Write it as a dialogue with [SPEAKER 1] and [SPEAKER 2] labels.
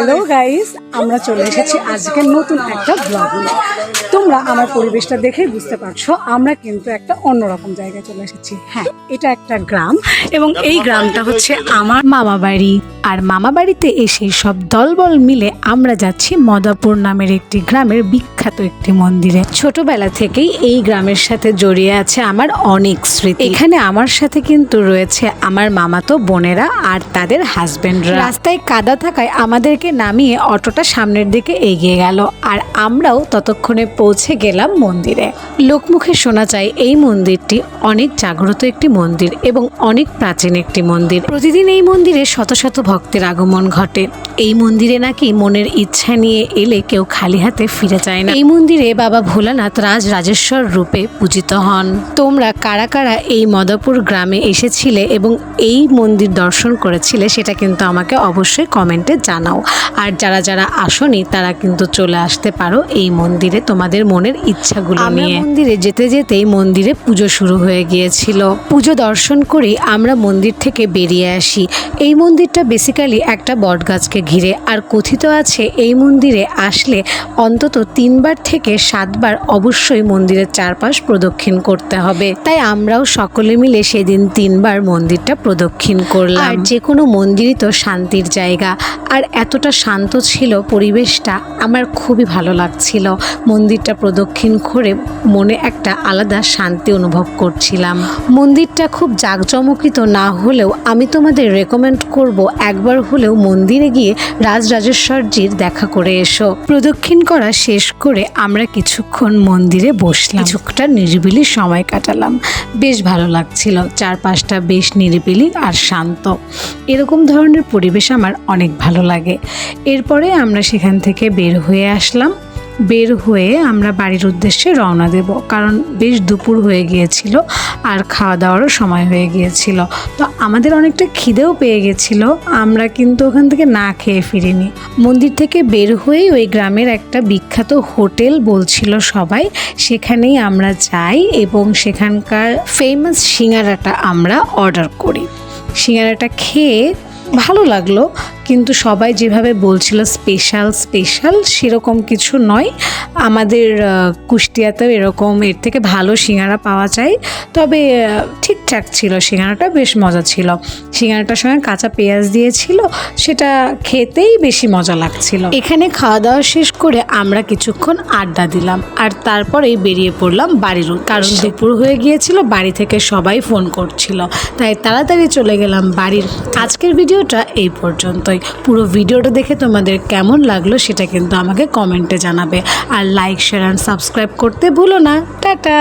[SPEAKER 1] Hello guys, আমরা চলে এসেছি আজকে নতুন একটা ব্লগ নিয়ে। তোমরা আমার পরিবেশটা দেখেই বুঝতে পারছো আমরা কিন্তু একটা অন্যরকম জায়গায় চলে এসেছি। হ্যাঁ, এটা একটা গ্রাম এবং এই গ্রামটা হচ্ছে আমার মামা বাড়ি। আর মামা বাড়িতে এসে সব দলবল মিলে আমরা যাচ্ছি মদাপুর নামের একটি গ্রামের বিখ্যাত একটি মন্দিরে। ছোটবেলা থেকেই এই গ্রামের সাথে জড়িয়ে আছে আমার অনেক স্মৃতি। এখানে আমার সাথে কিন্তু রয়েছে আমার মামাতো বোনেরা আর তাদের হাজবেন্ডরা। রাস্তায় কাদা থাকায় আমাদেরকে নামিয়ে অটোটা সামনের দিকে এগিয়ে গেল আর আমরাও ততক্ষণে পৌঁছে গেলাম মন্দিরে। লোকমুখে শোনা যায় এই মন্দিরটি অনেক জাগ্রত একটি মন্দির এবং অনেক প্রাচীন একটি মন্দির। প্রতিদিন এই মন্দিরে শত শত ভক্তের আগমন ঘটে। এই মন্দিরে নাকি মনের ইচ্ছা নিয়ে এলে কেউ খালি হাতে ফিরে যায় না। এই মন্দিরে বাবা ভোলানাথ রাজরাজেশ্বর রূপে পূজিত হন। তোমরা কারা কারা এই মদাপুর গ্রামে এসেছিলে এবং এই মন্দির দর্শন করেছিলে সেটা কিন্তু আমাকে অবশ্যই কমেন্টে জানাও। আর যারা যারা আসনি তারা কিন্তু চলে আসতে পারো এই মন্দিরে তোমাদের মনের ইচ্ছাগুলো নিয়ে। মন্দিরে যেতে যেতেই মন্দিরে পুজো শুরু হয়ে গিয়েছিল। পুজো দর্শন করে আমরা মন্দির থেকে বেরিয়ে আসি। এই মন্দিরটা বেসিক্যালি একটা বটগাছকে ঘিরে। আর কথিত আছে এই মন্দিরে আসলে অন্তত 3বার থেকে 7বার অবশ্যই মন্দিরের চারপাশ প্রদক্ষিণ করতে হবে। তাই আমরাও সকলে মিলে সেদিন 3বার মন্দিরটা প্রদক্ষিণ করলাম। আর যে কোনো মন্দিরই তো শান্তির জায়গা, আর এতটা শান্ত ছিল পরিবেশটা, আমার খুবই ভালো লাগছিল। মন্দিরটা প্রদক্ষিণ করে মনে একটা আলাদা শান্তি অনুভব করছিলাম। মন্দিরটা খুব জাঁকজমকিত না হলেও আমি তোমাদের রেকমেন্ড করব একবার হলেও মন্দিরে গিয়ে রাজরাজেশ্বরজির দেখা করে এসো। প্রদক্ষিণ করা শেষ করে আমরা কিছুক্ষণ মন্দিরে বসলাম, কিছুটা নিরিবিলি সময় কাটালাম। বেশ ভালো লাগছিল, চারপাশটা বেশ নিরিবিলি আর শান্ত। এরকম ধরনের পরিবেশ আমার অনেক ভালো লাগে। এরপরে আমরা সেখান থেকে বের হয়ে আসলাম। বের হয়ে আমরা বাড়ির উদ্দেশ্যে রওনা দেব, কারণ বেশ দুপুর হয়ে গিয়েছিল আর খাওয়া দাওয়ারও সময় হয়ে গিয়েছিল। তো আমাদের অনেকটা খিদেও পেয়ে গেছিল, আমরা কিন্তু ওখান থেকে না খেয়ে ফিরিনি। মন্দির থেকে বের হয়ে ওই গ্রামের একটা বিখ্যাত হোটেল বলছিল সবাই, সেখানেই আমরা যাই এবং সেখানকার ফেমাস সিঙ্গারাটা আমরা অর্ডার করি। সিঙ্গারাটা খেয়ে ভালো লাগলো, কিন্তু সবাই যেভাবে বলছিল স্পেশাল সেরকম কিছু নয়। আমাদের কুষ্টিয়াতেও এরকম এর থেকে ভালো সিঙ্গারা পাওয়া যায়, তবে ঠিকঠাক ছিল। সিঙ্গারাটা বেশ মজা ছিল। সিঙ্গারাটার সঙ্গে কাঁচা পেঁয়াজ দিয়েছিল, সেটা খেতেই বেশি মজা লাগছিল। এখানে খাওয়া দাওয়া শেষ করে আমরা কিছুক্ষণ আড্ডা দিলাম আর তারপরেই বেরিয়ে পড়লাম বাড়ির, কারণ দুপুর হয়ে গিয়েছিল। বাড়ি থেকে সবাই ফোন করছিল, তাই তাড়াতাড়ি চলে গেলাম বাড়ির। আজকের ভিডিওটা এই পর্যন্তই। পুরো ভিডিওটা দেখে তোমাদের কেমন লাগলো সেটা কিন্তু আমাকে কমেন্টে জানাবে। আর লাইক, শেয়ার অ্যান্ড সাবস্ক্রাইব করতে ভুলো না। টাটা।